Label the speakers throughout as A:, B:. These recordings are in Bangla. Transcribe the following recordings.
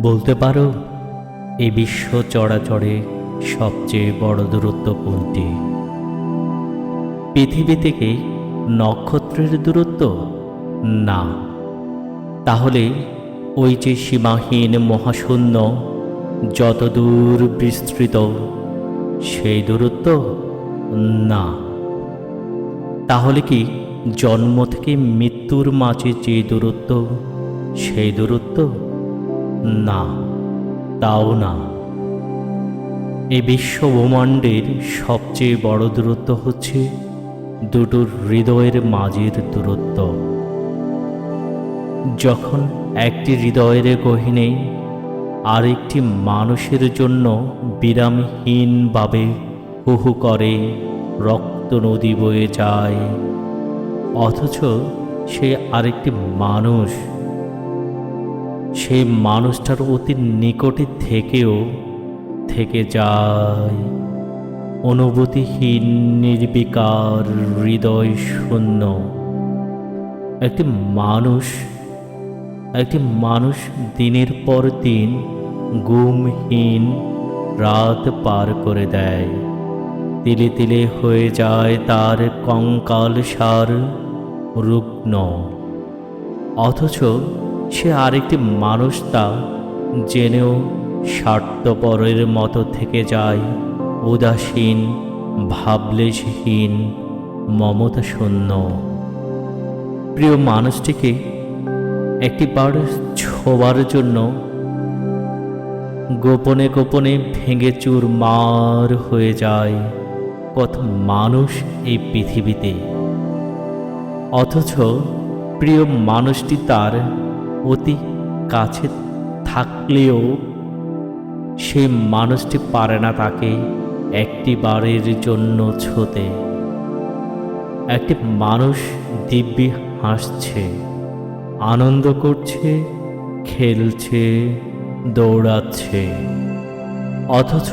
A: বলতে পারো এই বিশ্ব চরাচরে সবচেয়ে বড় দূরত্ব কোনটি? পৃথিবী থেকে নক্ষত্রের দূরত্ব? না। তাহলে ওই যে সীমাহীন মহাশূন্য, যত দূর বিস্তৃত, সেই দূরত্ব? না। তাহলে কি জন্ম থেকে মৃত্যুর মাঝে যে দূরত্ব, সেই দূরত্ব? না, তাও না। এই বিশ্বব্রহ্মাণ্ডের সবচেয়ে বড় দূরত্ব হচ্ছে দুটো হৃদয়ের মাঝের দূরত্ব। যখন একটি হৃদয়ের গহীনে আরেকটি মানুষের জন্য বিরামহীনভাবে হু হু করে রক্ত নদী বয়ে যায়, অথচ সে আরেকটি মানুষ, সেই মানুষটার অতি নিকটে থেকেও থেকে যায় অনুভূতিহীন নির্বিকার হৃদয় শূন্য। একটি মানুষ দিনের পর দিন ঘুমহীন রাত পার করে দেয়, তিলে তিলে হয়ে যায় তার কঙ্কালসার রুগ্ন, অথচ সে আরেকটি মানুষ তা জেনেও স্বার্থপরের মতো থেকে যায় উদাসীন, ভাবলেশহীন, মমতা শূন্য। প্রিয় মানুষটিকে একটিবার ছোঁবার জন্য গোপনে গোপনে ভেঙে চুরমার হয়ে যায় কত মানুষ এই পৃথিবীতে, অথচ প্রিয় মানুষটি তার অতি কাছে থাকলেও সেই মানুষটি পারে না তাকে একটি বারের জন্য ছোঁতে। একটি মানুষ দিব্যি হাসছে, আনন্দ করছে, খেলছে, দৌড়াচ্ছে, অথচ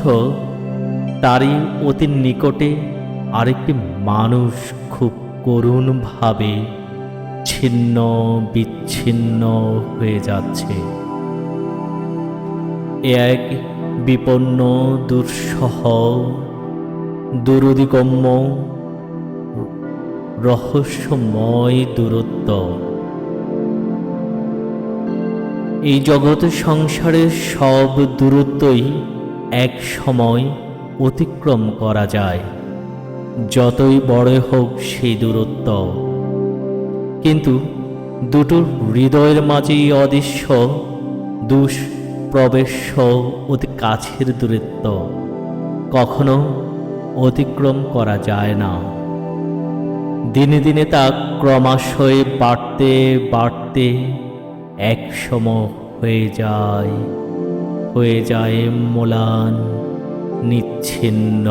A: তারই অতি নিকটে আরেকটি মানুষ খুব করুণভাবে ছিন্ন বিচ্ছিন্ন হয়ে যাচ্ছে। এ এক বিপন্ন, দুঃসহ, দুরুদিগম্য, রহস্যময় দূরত্ব। এই জগৎ সংসারের সব দূরত্বই এক সময় অতিক্রম করা যায়, যতই বড় হোক সেই দূরত্ব। কিন্তু দুটো হৃদয়ের মাঝেই অদৃশ্য দুষ্প্রবেশ্য অতি কাছের দূরত্ব কখনো অতিক্রম করা যায় না। দিনে দিনে তা ক্রমাশই বাড়তে বাড়তে একসময় হয়ে যায় ম্লান, নিচ্ছিন্ন।